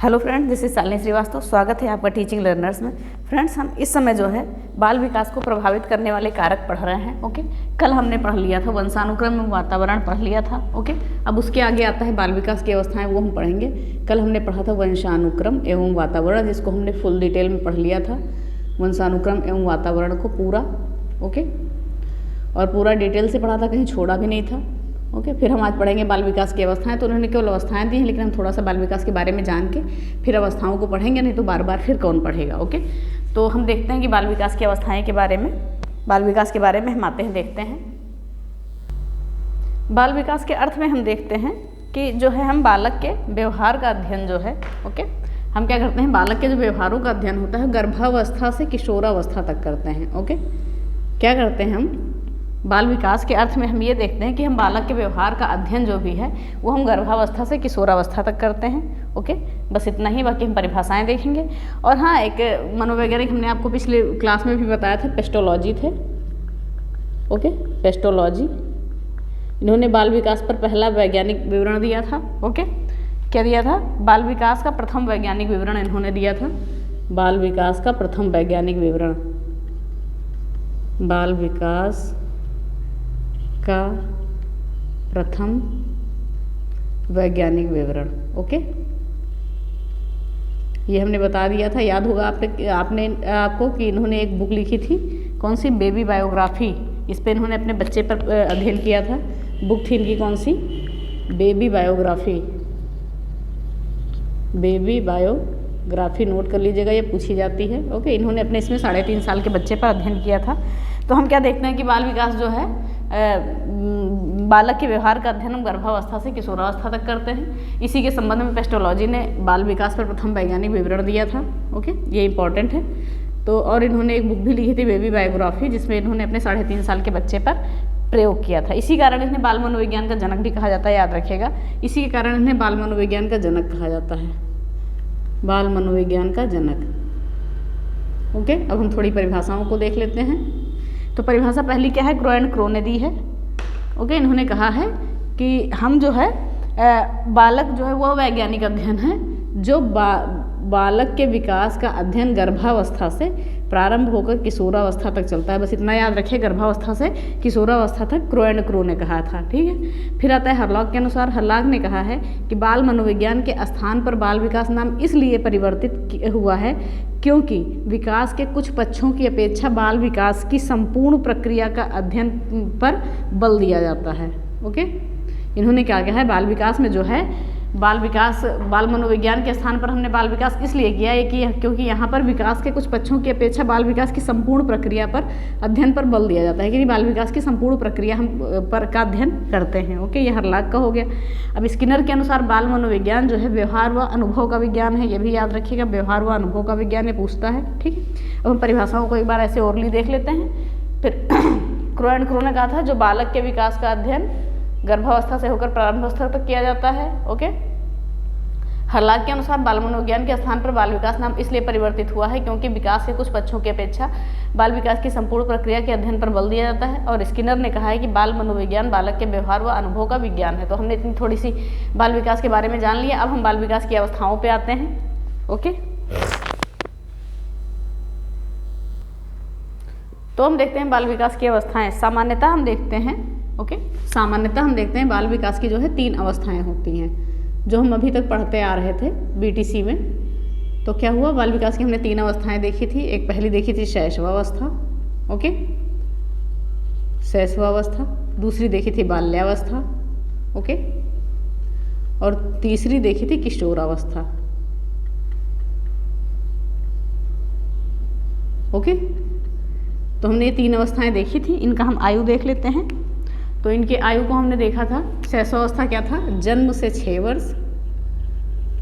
Hello friends, this is Shalini Srivastava. स्वागत है आपका टीचिंग लर्नर्स में। फ्रेंड्स, हम इस समय जो है बाल विकास को प्रभावित करने वाले कारक पढ़ रहे हैं। ओके, कल हमने पढ़ लिया था वंशानुक्रम एवं वातावरण पढ़ लिया था। ओके, अब उसके आगे आता है बाल विकास की अवस्थाएं, वो हम पढ़ेंगे। कल हमने पढ़ा था वंशानुक्रम एवं वातावरण, जिसको हमने फुल डिटेल में पढ़ लिया था, वंशानुक्रम एवं वातावरण को पूरा। ओके, और पूरा डिटेल से पढ़ा था, कहीं छोड़ा भी नहीं था। ओके, फिर हम आज पढ़ेंगे बाल विकास की अवस्थाएं। तो उन्होंने केवल अवस्थाएं दी हैं, लेकिन हम थोड़ा सा बाल विकास के बारे में जान के फिर अवस्थाओं को पढ़ेंगे, नहीं तो बार बार फिर कौन पढ़ेगा। ओके, तो हम देखते हैं कि बाल विकास की अवस्थाएं के बारे में, बाल विकास के बारे में हम आते हैं, देखते हैं। बाल विकास के अर्थ में हम देखते हैं कि जो है हम बालक के व्यवहार का अध्ययन जो है, ओके, हम क्या करते हैं, बालक के जो व्यवहारों का अध्ययन होता है गर्भावस्था से किशोरावस्था तक करते हैं। ओके, क्या करते हैं हम बाल विकास के अर्थ में हम ये देखते हैं कि हम बालक के व्यवहार का अध्ययन जो भी है वो हम गर्भावस्था से किशोरावस्था तक करते हैं। ओके, बस इतना ही, बाकी हम परिभाषाएं देखेंगे। और हाँ, एक मनोवैज्ञानिक हमने आपको पिछले क्लास में भी बताया था, पेस्टोलॉजी थे। ओके, पेस्टोलॉजी, इन्होंने बाल विकास पर पहला वैज्ञानिक विवरण दिया था। ओके, क्या दिया था, बाल विकास का प्रथम वैज्ञानिक विवरण इन्होंने दिया था। बाल विकास का प्रथम वैज्ञानिक विवरण, बाल विकास का प्रथम वैज्ञानिक विवरण। ओके, ये हमने बता दिया था, याद होगा आपको कि इन्होंने एक बुक लिखी थी, कौन सी, बेबी बायोग्राफी। इस पे इन्होंने अपने बच्चे पर अध्ययन किया था। बुक थी इनकी कौन सी, baby biography. Baby biography note कर लीजिएगा, ये पूछी जाती है। ओके, इन्होंने अपने इसमें 3.5 साल के बच्चे पर अध्ययन किया था। तो हम क्या देखते हैं कि बाल विकास जो है बालक के व्यवहार का अध्ययन हम गर्भावस्था से किशोरावस्था तक करते हैं। इसी के संबंध में पेस्टोलॉजी ने बाल विकास पर प्रथम वैज्ञानिक विवरण दिया था। ओके, ये इंपॉर्टेंट है। तो और इन्होंने एक बुक भी लिखी थी, बेबी बायोग्राफी, जिसमें इन्होंने अपने 3.5 साल के बच्चे पर प्रयोग किया था। इसी कारण इन्हें बाल मनोविज्ञान का जनक भी कहा जाता है, याद रखिएगा। इसी के कारण इन्हें बाल मनोविज्ञान का जनक कहा जाता है, बाल मनोविज्ञान का जनक। ओके, अब हम थोड़ी परिभाषाओं को देख लेते हैं। तो परिभाषा पहली क्या है, क्रो एंड क्रो ने दी है। ओके, इन्होंने कहा है कि हम जो है बालक जो है वो वैज्ञानिक अध्ययन है जो बालक के विकास का अध्ययन गर्भावस्था से प्रारंभ होकर किशोरावस्था तक चलता है। बस इतना याद रखिए, गर्भावस्था से किशोरावस्था तक क्रो एंड क्रो ने कहा था। ठीक है, फिर आता है हरलॉग के अनुसार। हरलॉग ने कहा है कि बाल मनोविज्ञान के स्थान पर बाल विकास नाम इसलिए परिवर्तित हुआ है क्योंकि विकास के कुछ पक्षों की अपेक्षा बाल विकास की संपूर्ण प्रक्रिया का अध्ययन पर बल दिया जाता है। ओके, इन्होंने क्या कहा है, बाल विकास में जो है बाल मनोविज्ञान के स्थान पर हमने बाल विकास इसलिए किया है कि क्योंकि यहाँ पर विकास के कुछ पक्षों की अपेक्षा बाल विकास की संपूर्ण प्रक्रिया पर अध्ययन पर बल दिया जाता है, कि बाल विकास की संपूर्ण प्रक्रिया हम पर का अध्ययन करते हैं। ओके, ये हरलॉग का हो गया। अब स्किनर के अनुसार बाल मनोविज्ञान जो है व्यवहार व अनुभव का विज्ञान है, ये भी याद रखिएगा, व्यवहार व अनुभव का विज्ञान ये पूछता है। ठीक है, अब हम परिभाषाओं को एक बार ऐसे ओरली देख लेते हैं। फिर क्रो एंड क्रो ने कहा था जो बालक के विकास का अध्ययन गर्भावस्था से होकर प्रारंभावस्था तक किया जाता है। ओके, हरलॉग के अनुसार बाल मनोविज्ञान के स्थान पर बाल विकास नाम इसलिए परिवर्तित हुआ है क्योंकि विकास के कुछ पक्षों की अपेक्षा बाल विकास की संपूर्ण प्रक्रिया के अध्ययन पर बल दिया जाता है। और स्किनर ने कहा है कि बाल मनोविज्ञान बालक के व्यवहार व अनुभव का विज्ञान है। तो हमने इतनी थोड़ी सी बाल विकास के बारे में जान लिया। अब हम बाल विकास की अवस्थाओं पर आते हैं। ओके, तो हम देखते हैं बाल विकास की अवस्थाएं। सामान्यतः हम देखते हैं, ओके, सामान्यतः हम देखते हैं बाल विकास की जो है 3 अवस्थाएं होती हैं, जो हम अभी तक पढ़ते आ रहे थे बीटीसी में। तो क्या हुआ, बाल विकास की हमने 3 अवस्थाएं देखी थी। एक पहली देखी थी शैशवावस्था, ओके, शैशवावस्था। दूसरी देखी थी बाल्यावस्था, ओके, और तीसरी देखी थी किशोरावस्था। ओके, तो हमने ये 3 अवस्थाएं देखी थी। इनका हम आयु देख लेते हैं। तो इनके आयु को हमने देखा था, शैशवावस्था क्या था, जन्म से 6 वर्ष,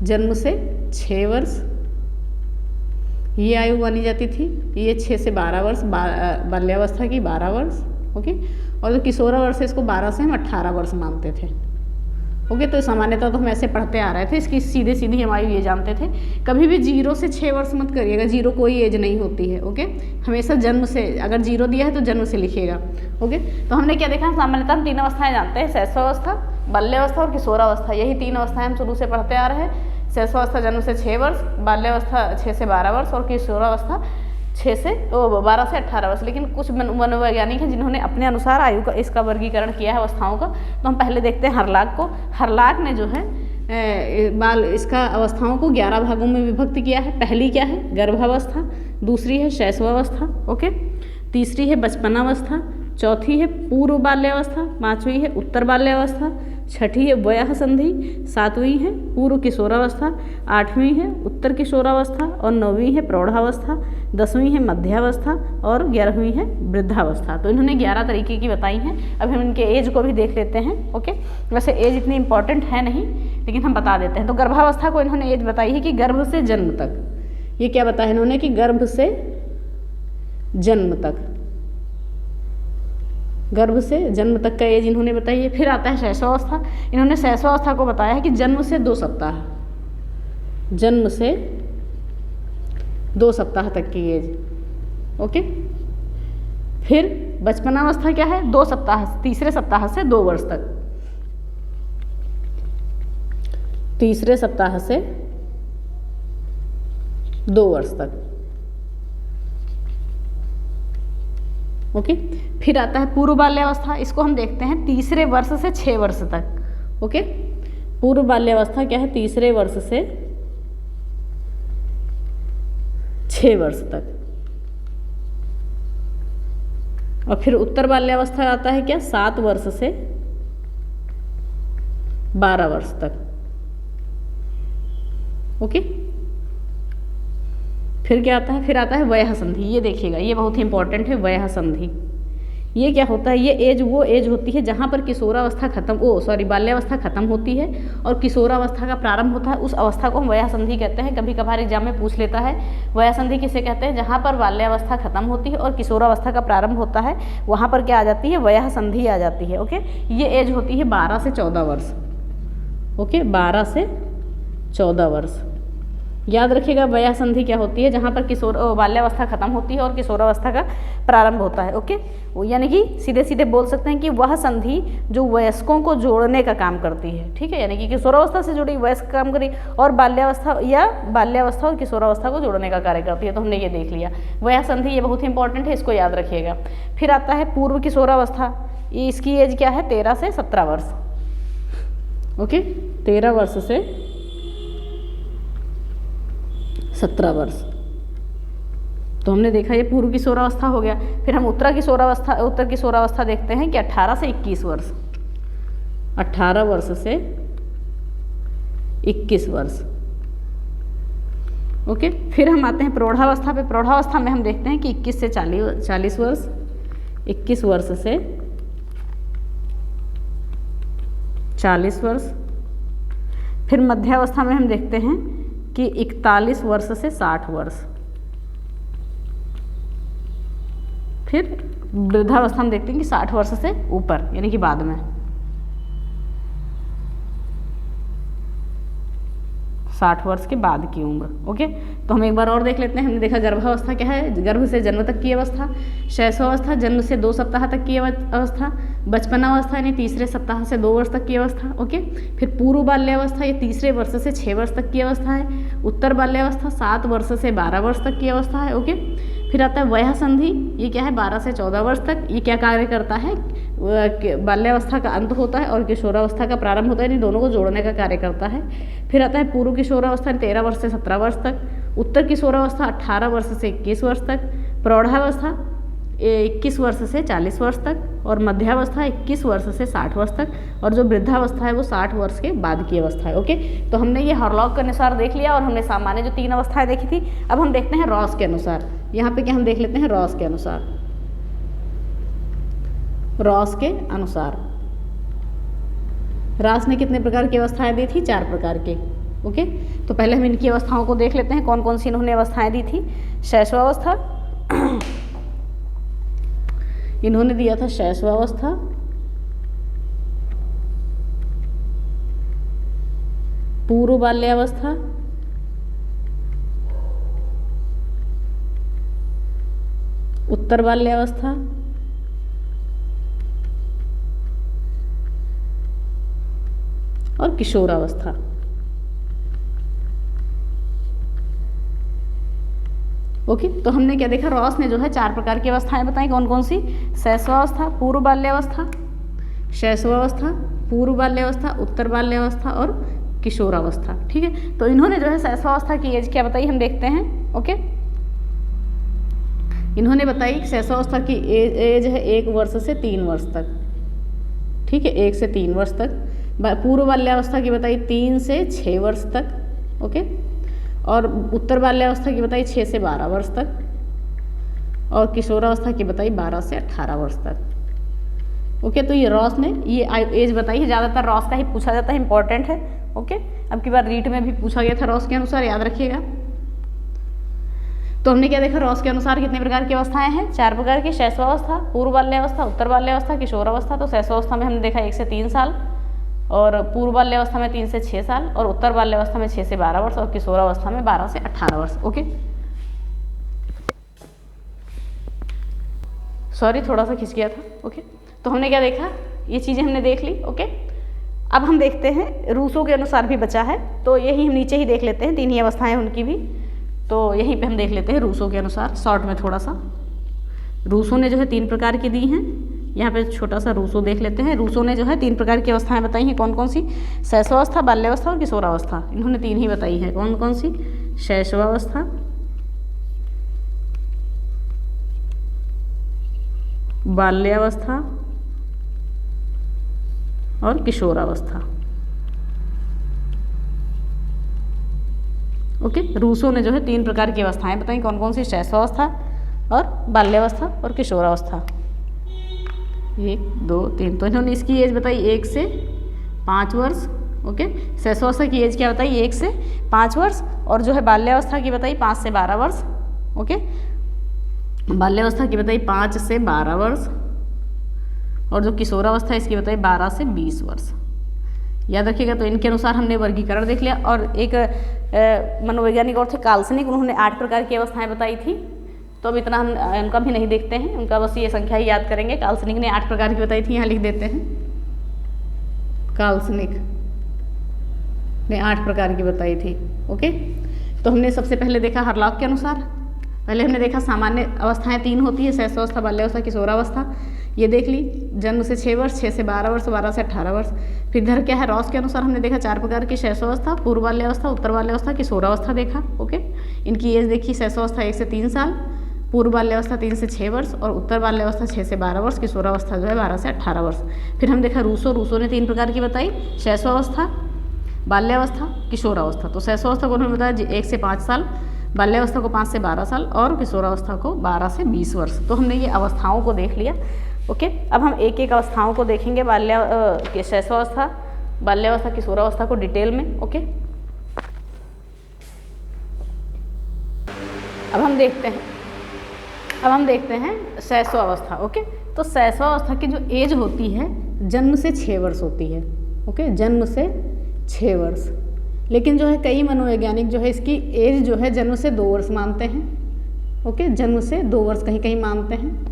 जन्म से 6 वर्ष ये आयु मानी जाती थी। ये 6 से 12 वर्ष, बाल्यावस्था की 12 वर्ष। ओके, और जो किशोरावस्था इसको 12 से हम 18 वर्ष मानते थे। ओके, तो सामान्यतः तो हम ऐसे पढ़ते आ रहे थे, इसकी सीधे सीधी हम आयु ये जानते थे। कभी भी 0 से 6 वर्ष मत करिएगा, 0 कोई एज नहीं होती है। ओके, हमेशा जन्म से, अगर 0 दिया है तो जन्म से लिखिएगा। ओके, तो हमने क्या देखा, सामान्यतः हम 3 अवस्थाएं जानते हैं, शैशवावस्था, बाल्यावस्था और किशोरावस्था। यही 3 अवस्थाएं हम शुरू से पढ़ते आ रहे हैं। शैशवावस्था जन्म से 6 वर्ष, बाल्यावस्था 6 से 12 वर्ष और किशोरावस्था 12 से 18 वर्ष। लेकिन कुछ मनोवैज्ञानिक हैं जिन्होंने अपने अनुसार आयु का इसका वर्गीकरण किया है अवस्थाओं का। तो हम पहले देखते हैं हर्लाक को। हर्लाक ने जो है इसका अवस्थाओं को 11 भागों में विभक्त किया है। पहली क्या है? गर्भावस्था, दूसरी है शैशवावस्था, ओके, तीसरी है बचपनावस्था, चौथी है पूर्व बाल्यावस्था, पांचवी है उत्तर बाल्यावस्था, छठी है वयः संधि, सातवीं है पूर्व किशोरावस्था, आठवीं है उत्तर किशोरावस्था और नौवीं है प्रौढ़ावस्था, 10वीं है मध्यावस्था और 11वीं है वृद्धावस्था। तो इन्होंने 11 तरीके की बताई हैं। अब हम इनके एज को भी देख लेते हैं, ओके। वैसे एज इतनी इंपॉर्टेंट है नहीं, लेकिन हम बता देते हैं। तो गर्भावस्था को इन्होंने एज बताई है कि गर्भ से जन्म तक। ये क्या बताया इन्होंने कि गर्भ से जन्म तक, गर्भ से जन्म तक का एज इन्होंने बताई है। फिर आता है शैशवावस्था। इन्होंने शैशवावस्था को बताया है कि जन्म से 2 सप्ताह, जन्म से 2 सप्ताह तक की एज, ओके। फिर बचपनावस्था क्या है? 2 सप्ताह, तीसरे सप्ताह से 2 वर्ष तक, तीसरे सप्ताह से 2 वर्ष तक, ओके। फिर आता है पूर्व बाल्यावस्था। इसको हम देखते हैं तीसरे वर्ष से 6 वर्ष तक, ओके। पूर्व बाल्यावस्था क्या है? तीसरे वर्ष से 6 वर्ष तक। और फिर उत्तर बाल्यावस्था आता है क्या? 7 वर्ष से 12 वर्ष तक, ओके। फिर क्या आता है? फिर आता है वयः संधि। ये देखिएगा, ये बहुत ही इंपॉर्टेंट है, वयः संधि। ये क्या होता है? ये एज वो एज होती है जहाँ पर किशोरावस्था बाल्यावस्था खत्म होती है और किशोरावस्था का प्रारंभ होता है। उस अवस्था को हम वयः संधि कहते हैं। कभी कभार एग्जाम में पूछ लेता है वयः संधि किसे कहते हैं? जहाँ पर बाल्यावस्था खत्म होती है और किशोरावस्था का प्रारंभ होता है, वहाँ पर क्या आ जाती है? वयः संधि आ जाती है, ओके। ये एज होती है 12 से 14 वर्ष, ओके, 12 से 14 वर्ष। याद रखिएगा वयः संधि क्या होती है? जहाँ पर बाल्यावस्था खत्म होती है और किशोरावस्था का प्रारंभ होता है, ओके। यानी कि सीधे सीधे बोल सकते हैं कि वह संधि जो वयस्कों को जोड़ने का काम करती है, ठीक है। यानी कि किशोरावस्था से जुड़ी वयस्क काम करी और बाल्यावस्था और किशोरावस्था को जोड़ने का कार्य करती है। तो हमने ये देख लिया वयः संधि, ये बहुत ही इंपॉर्टेंट है, इसको याद रखिएगा। फिर आता है पूर्व किशोरावस्था। इसकी एज क्या है? 13 से 17 वर्ष, ओके, 13 वर्ष से 17 वर्ष। तो हमने देखा ये पूर्व किशोरावस्था हो गया। फिर हम उत्तर किशोरावस्था देखते हैं कि 18 से 21 वर्ष, 18 वर्ष से 21 वर्ष, ओके। फिर हम आते हैं प्रौढ़ावस्था पे। प्रौढ़ावस्था में हम देखते हैं कि 21 से 40 वर्ष, 21 वर्ष से 40 वर्ष। फिर मध्यावस्था में हम देखते हैं कि 41 वर्ष से 60 वर्ष। फिर वृद्धावस्था में देखते हैं कि 60 वर्ष से ऊपर, यानी कि बाद में 60 वर्ष के बाद की उम्र, ओके। तो हम एक बार और देख लेते हैं। हमने देखा गर्भावस्था क्या है? गर्भ से जन्म तक की अवस्था। शैशवावस्था जन्म से 2 सप्ताह तक की अवस्था। बचपनावस्था यानी तीसरे सप्ताह से 2 वर्ष तक की अवस्था, ओके। फिर पूर्व बाल्यावस्था, ये तीसरे वर्ष से 6 वर्ष तक की अवस्था है। उत्तर बाल्यावस्था 7 वर्ष से 12 वर्ष तक की अवस्था है, ओके। फिर आता है वयः संधि। ये क्या है? 12 से 14 वर्ष तक। ये क्या कार्य करता है? बाल्यावस्था का अंत होता है और किशोरावस्था का प्रारंभ होता है, यानी दोनों को जोड़ने का कार्य करता है। फिर आता है पूर्व किशोरावस्था 13 वर्ष से 17 वर्ष तक। उत्तर किशोरावस्था 18 वर्ष से 21 वर्ष तक। प्रौढ़ावस्था 21 वर्ष से 40 वर्ष तक और मध्यावस्था 21 वर्ष से 60 वर्ष तक। और जो वृद्धावस्था है वो 60 वर्ष के बाद की अवस्था है, ओके। तो हमने ये हर्लॉक के अनुसार देख लिया और हमने सामान्य जो 3 अवस्थाएं देखी थी। अब हम देखते हैं रॉस के अनुसार। यहाँ पे क्या हम देख लेते हैं? रॉस के अनुसार। रॉस के अनुसार रॉस ने कितने प्रकार की अवस्थाएं दी थी? 4 प्रकार के, ओके। तो पहले हम इनकी अवस्थाओं को देख लेते हैं, कौन कौन सी इन्होंने अवस्थाएं दी थी। शैशवावस्था, इन्होंने दिया था शैशवावस्था। पूर्व बाल्यावस्था, उत्तर बाल्यावस्था, और किशोरावस्था। ओके, तो हमने क्या देखा, रॉस ने जो है 4 प्रकार की अवस्थाएं बताई, कौन कौन सी, शैशवावस्था, पूर्व बाल्यावस्था, शैशवावस्था, पूर्व बाल्यावस्था, उत्तर बाल्यावस्था और किशोरावस्था। ठीक है, तो इन्होंने जो है शैशवावस्था की एज क्या बताई, हम देखते हैं। ओके, इन्होंने बताई शैशवावस्था की एज है 1 वर्ष से 3 वर्ष तक। ठीक है, 1 से 3 वर्ष तक। पूर्व बाल्यावस्था की बताई 3 से 6 वर्ष तक। ओके, और उत्तर बाल्यावस्था की बताई 6 से 12 वर्ष तक, और किशोरावस्था की बताई 12 से 18 वर्ष तक। ओके, तो ये रॉस ने ये एज बताई है। ज़्यादातर रॉस का ही पूछा जाता है, इंपॉर्टेंट है। ओके, अब की बार रीट में भी पूछा गया था रॉस के अनुसार, याद रखिएगा। तो हमने क्या देखा, रॉस के अनुसार कितने प्रकार की अवस्थाएं हैं, 4 प्रकार की, शैशवावस्था, पूर्व बाल्यावस्था, उत्तर बाल्यावस्था, किशोरावस्था। तो शैशवावस्था में हमने देखा 1 से 3 साल, और पूर्व बाल्यावस्था में 3 से 6 साल, और उत्तर बाल्यावस्था में 6 से 12 वर्ष, और किशोरावस्था में 12 से 18 वर्ष। ओके, सॉरी थोड़ा सा खिंच गया था। ओके, तो हमने क्या देखा, ये चीज़ें हमने देख ली। ओके, अब हम देखते हैं रूसों के अनुसार भी बचा है, तो यही हम नीचे ही देख लेते हैं, 3 ही अवस्थाएं उनकी भी। तो यहीं पे हम देख लेते हैं रूसों के अनुसार शॉर्ट में थोड़ा सा। रूसों ने जो है 3 प्रकार की दी हैं, यहाँ पे छोटा सा रूसो देख लेते हैं। रूसों ने जो है 3 प्रकार की अवस्थाएं बताई हैं, कौन कौन सी, शैशवावस्था, बाल्यावस्था और किशोरावस्था। इन्होंने 3 ही बताई हैं, कौन कौन सी, शैशवावस्था, बाल्यावस्था और किशोरावस्था। ओके, रूसों ने जो है 3 प्रकार की अवस्थाएं बताई, कौन कौन सी, शैशवावस्था और बाल्यावस्था और किशोरावस्था। 1 2 3, तो इन्होंने इसकी एज बताई 1 से 5 वर्ष। ओके, शैशवावस्था की एज क्या बताई, 1 से 5 वर्ष, और जो है बाल्यावस्था की बताई 5 से 12 वर्ष। ओके, बाल्यावस्था की बताई 5 से 12 वर्ष, और जो किशोरावस्था इसकी बताई 12 से 20 वर्ष। याद रखिएगा। तो इनके अनुसार हमने वर्गीकरण देख लिया। और एक मनोवैज्ञानिक और थे काल्सनिक, उन्होंने 8 प्रकार की अवस्थाएं बताई थी। तो अब इतना हम उनका भी नहीं देखते हैं, उनका बस ये संख्या ही याद करेंगे। काल्सनिक ने 8 प्रकार की बताई थी, यहाँ लिख देते हैं। काल्सनिक ने 8 प्रकार की बताई थी। ओके, तो हमने सबसे पहले देखा हरलॉक के अनुसार। पहले हमने देखा सामान्य अवस्थाएं 3 होती है, शैशवावस्था, बाल्यावस्था, किशोरावस्था। ये देख ली, जन्म से 6 वर्ष, 6 से 12 वर्ष, 12 से 18 वर्ष। फिर इधर क्या है, रॉस के अनुसार हमने देखा 4 प्रकार की, शैशवावस्था, पूर्व बाल्यावस्था, उत्तर बाल्यावस्था, किशोरावस्था देखा। ओके, इनकी एज देखी, शैशवावस्था 1 से 3 साल, पूर्व बाल्यावस्था 3 से 6 वर्ष, और उत्तर बाल्यावस्था 6 से 12 वर्ष, किशोरावस्था जो है 12 से 18 वर्ष। फिर हम देखा रूसो ने 3 प्रकार की बताई, शैशवावस्था, बाल्यावस्था, किशोरावस्था। तो शैशवावस्था को उन्होंने बताया 1 से 5 साल, बाल्यावस्था को 5 से 12 साल, और किशोरावस्था को 12 से 20 वर्ष। तो हमने ये अवस्थाओं को देख लिया। ओके, अब हम एक एक अवस्थाओं को देखेंगे, शैशवावस्था, बाल्यावस्था, किशोरावस्था को डिटेल में। ओके, अब हम देखते हैं शैशवावस्था। ओके, तो शैशवावस्था की जो एज होती है जन्म से 6 वर्ष होती है। ओके, जन्म से 6 वर्ष। लेकिन जो है कई मनोवैज्ञानिक जो है इसकी एज जो है जन्म से 2 वर्ष मानते हैं। ओके, जन्म से 2 वर्ष कहीं कहीं मानते हैं।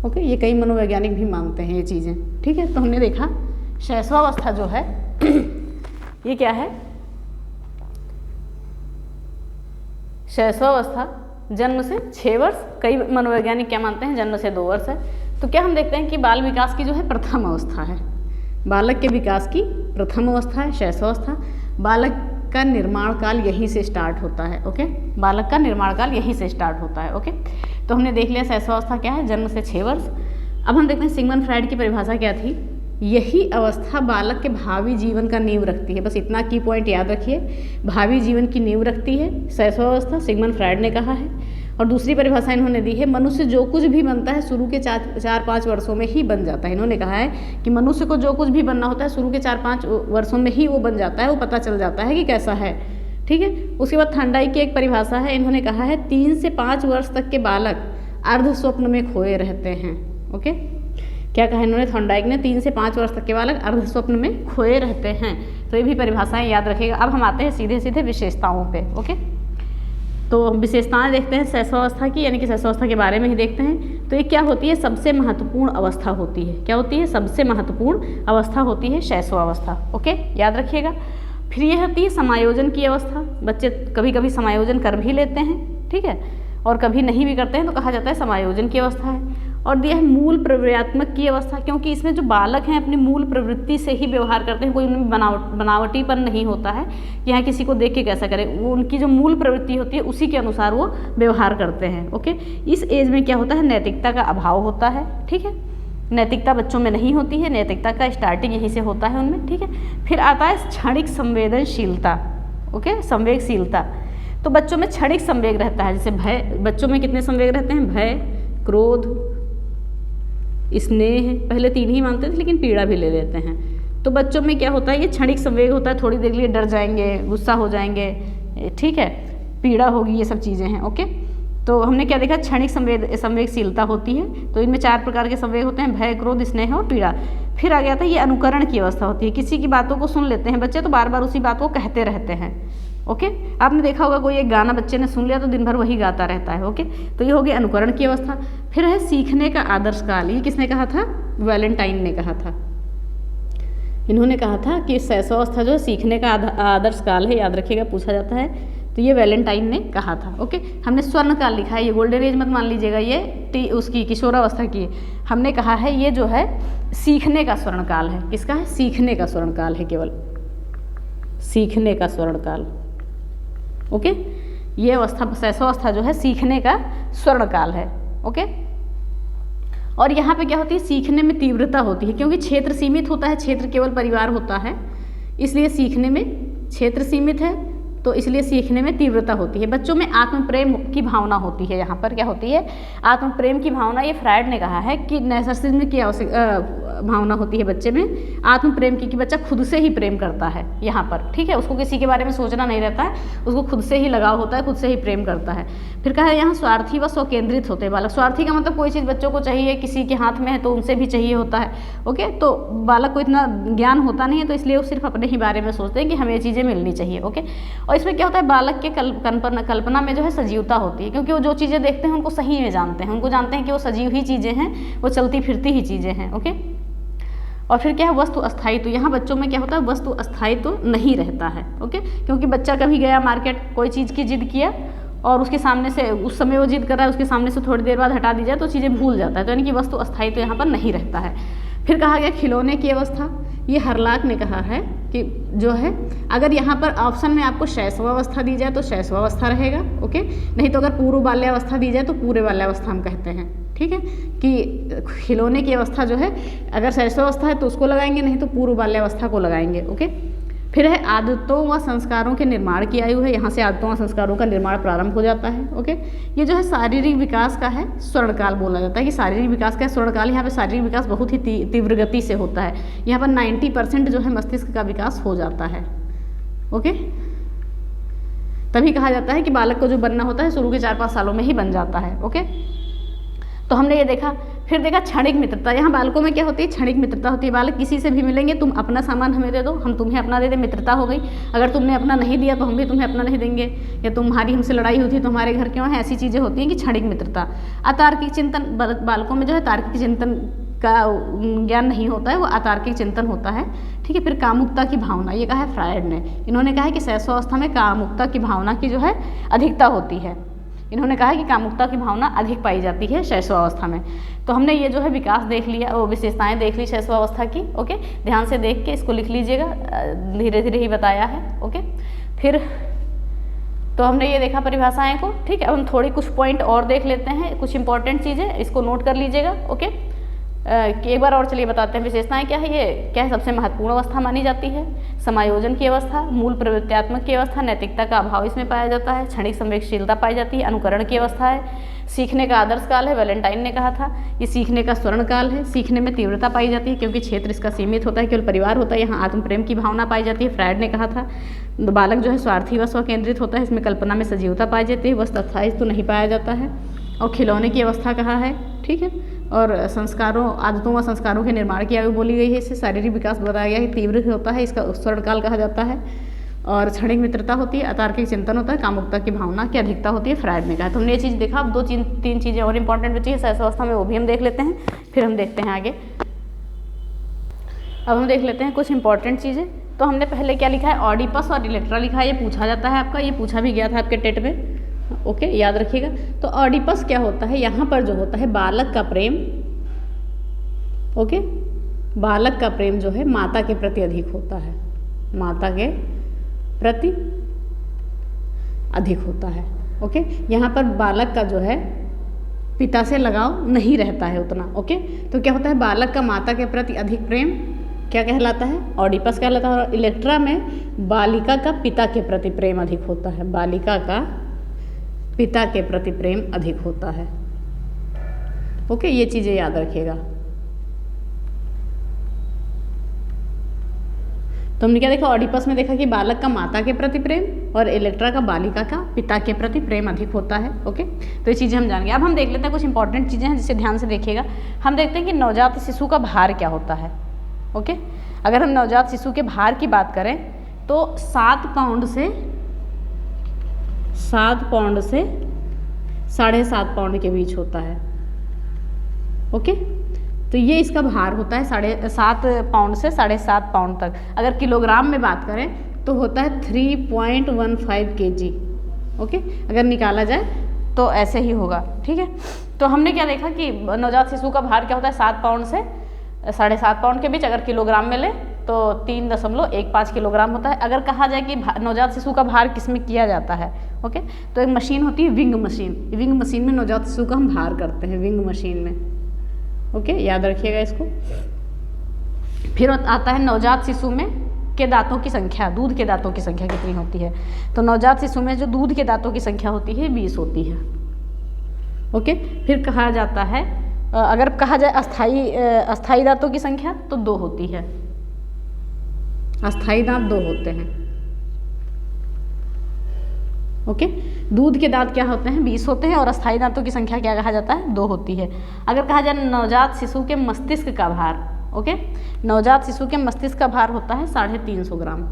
ओके, ये कई मनोवैज्ञानिक भी मानते हैं ये चीज़ें। ठीक है, तो हमने देखा शैशवावस्था जो है ये क्या है, शैशवावस्था जन्म से 6 वर्ष, कई मनोवैज्ञानिक क्या मानते हैं जन्म से 2 वर्ष है। तो क्या हम देखते हैं कि बाल विकास की जो है प्रथम अवस्था है, बालक के विकास की प्रथम अवस्था है शैशवावस्था। बालक का निर्माण काल यहीं से स्टार्ट होता है। ओके, बालक का निर्माण काल यहीं से स्टार्ट होता है। ओके, तो हमने देख लिया शैशवावस्था क्या है, जन्म से 6 वर्ष। अब हम देखते हैं सिगमंड फ्राइड की परिभाषा क्या थी। यही अवस्था बालक के भावी जीवन का नींव रखती है। बस इतना की पॉइंट याद रखिए, भावी जीवन की नींव रखती है शैशवावस्था, सिगमंड फ्राइड ने कहा है। और दूसरी परिभाषा इन्होंने दी है, मनुष्य जो कुछ भी बनता है शुरू के 4-5 वर्षों में ही बन जाता है। इन्होंने कहा है कि मनुष्य को जो कुछ भी बनना होता है शुरू के 4-5 वर्षों में ही वो बन जाता है, वो पता चल जाता है कि कैसा है। ठीक है, उसके बाद थॉर्नडाइक की एक परिभाषा है, इन्होंने कहा है 3 से 5 वर्ष तक के बालक अर्ध स्वप्न में खोए रहते हैं। ओके, क्या कहा इन्होंने, थॉर्नडाइक ने 3 से 5 वर्ष तक के बालक अर्ध स्वप्न में खोए रहते हैं। तो ये भी परिभाषाएं याद रखिएगा। अब हम आते हैं सीधे सीधे विशेषताओं पे। ओके, तो विशेषताएं देखते हैं शैशवावस्था की, यानी कि शैशवावस्था के बारे में ही देखते हैं। तो ये क्या होती है, सबसे महत्वपूर्ण अवस्था होती है। क्या होती है, सबसे महत्वपूर्ण अवस्था होती है शैशवावस्था। ओके, याद रखिएगा। फिर ये होती है समायोजन की अवस्था, बच्चे कभी कभी समायोजन कर भी लेते हैं। ठीक है, और कभी नहीं भी करते हैं तो कहा जाता है समायोजन की अवस्था है। और दिया है मूल प्रवर्तनात्मक की अवस्था, क्योंकि इसमें जो बालक हैं अपनी मूल प्रवृत्ति से ही व्यवहार करते हैं, कोई उनमें बनावटीपन नहीं होता है कि यहाँ किसी को देख के कैसा करें, वो उनकी जो मूल प्रवृत्ति होती है उसी के अनुसार वो व्यवहार करते हैं। ओके, इस एज में क्या होता है, नैतिकता का अभाव होता है। ठीक है, नैतिकता बच्चों में नहीं होती है, नैतिकता का स्टार्टिंग यहीं से होता है उनमें। ठीक है, फिर आता है क्षणिक संवेदनशीलता। ओके, संवेगशीलता, तो बच्चों में क्षणिक संवेग रहता है। जैसे भय, बच्चों में कितने संवेग रहते हैं, भय, क्रोध, स्नेह, पहले 3 ही मानते थे लेकिन पीड़ा भी ले लेते हैं। तो बच्चों में क्या होता है, ये क्षणिक संवेग होता है, थोड़ी देर के लिए डर जाएंगे, गुस्सा हो जाएंगे, ठीक है, पीड़ा होगी, ये सब चीज़ें हैं। ओके, तो हमने क्या देखा, क्षणिक संवेगशीलता होती है। तो इनमें 4 प्रकार के संवेग होते हैं, भय, क्रोध, स्नेह और पीड़ा। फिर आ गया था ये अनुकरण की अवस्था होती है, किसी की बातों को सुन लेते हैं बच्चे तो बार बार उसी बात को कहते रहते हैं। ओके, आपने देखा होगा कोई एक गाना बच्चे ने सुन लिया तो दिन भर वही गाता रहता है। ओके, तो ये हो गया अनुकरण की अवस्था। फिर है सीखने का आदर्श काल, ये किसने कहा था, वैलेंटाइन ने कहा था। इन्होंने कहा था कि शैशवावस्था जो है सीखने का आदर्श काल है, याद रखिएगा, पूछा जाता है, तो ये वैलेंटाइन ने कहा था। ओके, हमने स्वर्ण काल लिखा है, ये गोल्डन एज मत मान लीजिएगा, ये उसकी किशोरावस्था की। हमने कहा है ये जो है सीखने का स्वर्ण काल है। किसका है, सीखने का स्वर्ण काल है, केवल सीखने का स्वर्ण काल। ओके, ये अवस्था शैशवावस्था जो है सीखने का स्वर्ण काल है। ओके, और यहाँ पे क्या होती है, सीखने में तीव्रता होती है, क्योंकि क्षेत्र सीमित होता है, क्षेत्र केवल परिवार होता है, इसलिए सीखने में क्षेत्र सीमित है, तो इसलिए सीखने में तीव्रता होती है। बच्चों में आत्म प्रेम की भावना होती है। यहाँ पर क्या होती है, आत्म प्रेम की भावना। ये फ्रायड ने कहा है कि नैसर्सिज्म की भावना होती है बच्चे में, आत्म प्रेम की, कि बच्चा खुद से ही प्रेम करता है यहाँ पर। ठीक है, उसको किसी के बारे में सोचना नहीं रहता है, उसको खुद से ही लगाव होता है, खुद से ही प्रेम करता है। फिर कहा है यहाँ स्वार्थी व स्वकेंद्रित होते हैं बालक। स्वार्थी का मतलब कोई चीज़ बच्चों को चाहिए, किसी के हाथ में है तो उनसे भी चाहिए होता है। ओके, तो बालक को इतना ज्ञान होता नहीं है, तो इसलिए वो सिर्फ अपने ही बारे में सोचते हैं कि हमें ये चीज़ें मिलनी चाहिए। ओके, और इसमें क्या होता है, बालक के कल्पना में जो है सजीवता होती है, क्योंकि वो जो चीज़ें देखते हैं उनको सही में जानते हैं, उनको जानते हैं कि वो सजीव ही चीज़ें हैं, वो चलती फिरती ही चीज़ें हैं। ओके, और फिर क्या है, वस्तु अस्थायित्व। यहाँ बच्चों में क्या होता है, वस्तु अस्थायित्व नहीं रहता है। ओके, क्योंकि बच्चा कभी गया मार्केट, कोई चीज़ की जिद किया और उसके सामने से, उस समय वो जिद कर रहा है, उसके सामने से थोड़ी देर बाद हटा दी जाए तो चीज़ें भूल जाता है, तो यानी कि वस्तु अस्थायित्व यहाँ पर नहीं रहता है। फिर कहा गया खिलौने की अवस्था। ये हरलाक ने कहा है कि जो है, अगर यहाँ पर ऑप्शन में आपको शैशवावस्था दी जाए तो शैशवावस्था रहेगा। ओके, नहीं तो अगर पूर्व बाल्यावस्था दी जाए तो पूर्व बाल्यावस्था हम कहते हैं। ठीक है, कि खिलौने की अवस्था जो है, अगर शैशवावस्था है तो उसको लगाएंगे, नहीं तो पूर्व बाल्यावस्था को लगाएंगे। ओके, फिर है आदतों व संस्कारों के निर्माण की आयु है। यहाँ से आदतों व संस्कारों का निर्माण प्रारंभ हो जाता है। ओके, ये जो है शारीरिक विकास का है स्वर्णकाल बोला जाता है, कि शारीरिक विकास का स्वर्णकाल। यहाँ पे शारीरिक विकास बहुत ही तीव्र गति से होता है। यहाँ पर 90% जो है मस्तिष्क का विकास हो जाता है। ओके, तभी कहा जाता है कि बालक को जो बनना होता है शुरू के 4-5 सालों में ही बन जाता है। ओके, तो हमने ये देखा। फिर देखा क्षणिक मित्रता। यहाँ बालकों में क्या होती है, क्षणिक मित्रता होती है। बालक किसी से भी मिलेंगे, तुम अपना सामान हमें दे दो, हम तुम्हें अपना दे दे, मित्रता हो गई। अगर तुमने अपना नहीं दिया तो हम भी तुम्हें अपना नहीं देंगे, या तुम्हारी हमसे लड़ाई हुई थी तो हमारे घर क्यों है, ऐसी चीज़ें होती हैं कि क्षणिक मित्रता। अतार्किक चिंतन, बालकों में जो है तार्किक चिंतन का ज्ञान नहीं होता है, वो अतार्किक चिंतन होता है। ठीक है, फिर कामुकता की भावना, ये कहा है फ्रायड ने। इन्होंने कहा है कि शैशवावस्था में कामुकता की भावना की जो है अधिकता होती है। इन्होंने कहा है कि कामुकता की भावना अधिक पाई जाती है शैशवावस्था में। तो हमने ये जो है विकास देख लिया, वो विशेषताएं देख ली शैशवावस्था की। ओके, ध्यान से देख के इसको लिख लीजिएगा, धीरे धीरे ही बताया है। ओके, फिर तो हमने ये देखा परिभाषाएं को। ठीक है, अब हम थोड़ी कुछ पॉइंट और देख लेते हैं, कुछ इंपॉर्टेंट चीज़ें, इसको नोट कर लीजिएगा। ओके, एक बार और चलिए बताते हैं विशेषताएं क्या है। ये क्या है, सबसे महत्वपूर्ण अवस्था मानी जाती है, समायोजन की अवस्था, मूल प्रवृत्त्यात्मक की अवस्था, नैतिकता का अभाव इसमें पाया जाता है, क्षणिक संवेगशीलता पाई जाती है, अनुकरण की अवस्था है, सीखने का आदर्श काल है, वैलेंटाइन ने कहा था। ये सीखने का स्वर्ण काल है, सीखने में तीव्रता पाई जाती है क्योंकि क्षेत्र इसका सीमित होता है, केवल परिवार होता है। यहाँ आत्म प्रेम की भावना पाई जाती है, फ्रायड ने कहा था। बालक जो है स्वार्थी व स्वकेंद्रित होता है, इसमें कल्पना में सजीवता पाई जाती है, वस्तु अस्थायित्व तो नहीं पाया जाता है। और खिलौने की अवस्था कहा है। ठीक है, और संस्कारों, आदतों व संस्कारों के निर्माण की आयु बोली गई है। इससे शारीरिक विकास बताया गया है, तीव्र होता है, इसका स्वर्णकाल कहा जाता है। और क्षणिक मित्रता होती है, अतार्किक चिंतन होता है, कामुकता की भावना की अधिकता होती है, फ्रायड ने कहा। तो हमने ये चीज़ देखा। अब 2-3 चीज़ें और इंपॉर्टेंट बची है शैशवावस्था में, वो भी हम देख लेते हैं, फिर हम देखते हैं आगे। अब हम देख लेते हैं कुछ इंपॉर्टेंट चीज़ें। तो हमने पहले क्या लिखा है, ऑडिपस और इलेक्ट्रा लिखा है, ये पूछा जाता है आपका, ये पूछा भी गया था आपके टेट में। ओके, याद रखिएगा। तो ऑडिपस क्या होता है, यहाँ पर जो होता है बालक का प्रेम, ओके, बालक का प्रेम जो है माता के प्रति अधिक होता है, माता के प्रति अधिक होता है। ओके, यहाँ पर बालक का जो है पिता से लगाव नहीं रहता है उतना। ओके, तो क्या होता है, बालक का माता के प्रति अधिक प्रेम क्या कहलाता है, ऑडिपस कहलाता है। और इलेक्ट्रा में बालिका का पिता के प्रति प्रेम अधिक होता है, बालिका का पिता के प्रति प्रेम अधिक होता है। ओके, ये चीज़ें याद रखिएगा। तो हमने क्या देखा, ऑडिपस में देखा कि बालक का माता के प्रति प्रेम और इलेक्ट्रा का बालिका का पिता के प्रति प्रेम अधिक होता है। ओके, तो ये चीज़ें हम जान गए। अब हम देख लेते हैं कुछ इंपॉर्टेंट चीज़ें हैं जिसे ध्यान से देखिएगा। हम देखते हैं कि नवजात शिशु का भार क्या होता है। ओके, अगर हम नवजात शिशु के भार की बात करें तो 7 पाउंड से 7.5 पाउंड के बीच होता है। ओके, तो ये इसका भार होता है 7.5 पाउंड से 7.5 पाउंड तक। अगर किलोग्राम में बात करें तो होता है 3.15 kg। ओके, अगर निकाला जाए तो ऐसे ही होगा। ठीक है, तो हमने क्या देखा कि नवजात शिशु का भार क्या होता है, 7 पाउंड से 7.5 पाउंड के बीच। अगर किलोग्राम में ले तो 3.15 किलोग्राम होता है। अगर कहा जाए कि नवजात शिशु का भार किस में किया जाता है, ओके, तो एक मशीन होती है विंग मशीन। विंग मशीन में नवजात शिशु का हम भार करते हैं, विंग मशीन में। ओके, याद रखिएगा इसको। फिर आता है नवजात शिशु में के दांतों की संख्या, दूध के दांतों की संख्या कितनी होती है। तो नवजात शिशु में जो दूध के दांतों की संख्या होती है 20 होती है। ओके, फिर कहा जाता है, अगर कहा जाए अस्थाई दांतों की संख्या तो 2 होती है। अस्थाई दांत 2 होते हैं। ओके, दूध के दांत क्या होते हैं, 20 होते हैं और अस्थाई दांतों की संख्या क्या कहा जाता है, 2 होती है। अगर कहा जाए नवजात शिशु के मस्तिष्क का भार, ओके, नवजात शिशु के मस्तिष्क का भार होता है 350 ग्राम,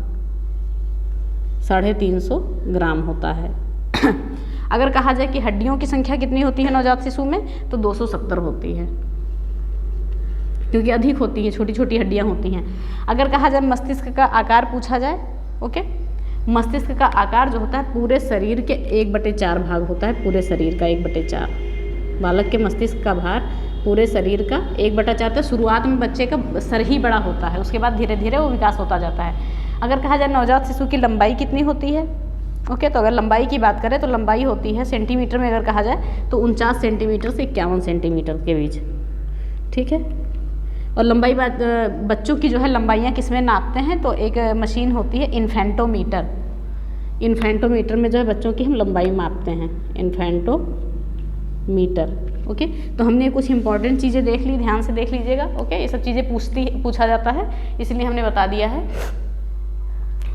350 ग्राम होता है। अगर कहा जाए कि हड्डियों की संख्या कितनी होती है नवजात शिशु में, तो 270 होती है, क्योंकि अधिक होती है, छोटी छोटी हड्डियां होती हैं। अगर कहा जाए मस्तिष्क का आकार पूछा जाए, ओके, मस्तिष्क का आकार जो होता है पूरे शरीर के 1/4 भाग होता है, पूरे शरीर का 1/4। बालक के मस्तिष्क का भार पूरे शरीर का 1/4 था। शुरुआत में बच्चे का सर ही बड़ा होता है, उसके बाद धीरे धीरे वो विकास होता जाता है। अगर कहा जाए नवजात शिशु की लंबाई कितनी होती है, ओके, तो अगर लंबाई की बात करें तो लंबाई होती है सेंटीमीटर में, अगर कहा जाए तो 49 सेंटीमीटर से 51 सेंटीमीटर के बीच। ठीक है, और लंबाई बच्चों की जो है लंबाइयाँ किस में नापते हैं, तो एक मशीन होती है इन्फेंटोमीटर। इन्फेंटोमीटर में जो है बच्चों की हम लंबाई मापते हैं, इन्फेंटोमीटर। ओके, तो हमने कुछ इंपॉर्टेंट चीज़ें देख ली, ध्यान से देख लीजिएगा। ओके, ये सब चीज़ें पूछा जाता है, इसलिए हमने बता दिया है।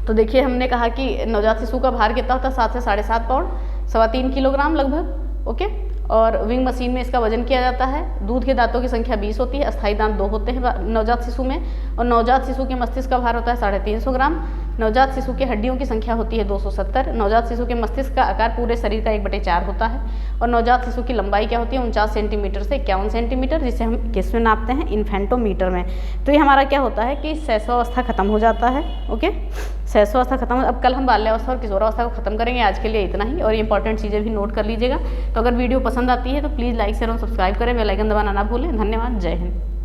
तो देखिए, हमने कहा कि नवजात शिशु का भार कितना होता है, 7 से 7.5 पाउंड, 3.25 किलोग्राम लगभग। ओके, और विंग मशीन में इसका वजन किया जाता है। दूध के दांतों की संख्या 20 होती है, अस्थाई दांत 2 होते हैं नवजात शिशु में। और नवजात शिशु के मस्तिष्क का भार होता है 350 ग्राम। नवजात शिशु के हड्डियों की संख्या होती है 270। नवजात शिशु के मस्तिष्क का आकार पूरे शरीर का 1/4 होता है। और नवजात शिशु की लंबाई क्या होती है, 49 सेंटीमीटर से 51 सेंटीमीटर, जिसे हम किस में नापते हैं, इन्फेंटोमीटर में। तो ये हमारा क्या होता है कि शैशवावस्था खत्म हो जाता है। ओके, शैशवावस्था खत्म। अब कल हम बाल्यावस्था और किशोरावस्था को खत्म करेंगे। आज के लिए इतना ही, और इंपॉर्टेंट चीज़ें भी नोट कर लीजिएगा। तो अगर वीडियो पसंद आती है तो प्लीज़ लाइक शेयर और सब्सक्राइब करें, बेल आइकन दबाना ना भूलें। धन्यवाद, जय हिंद।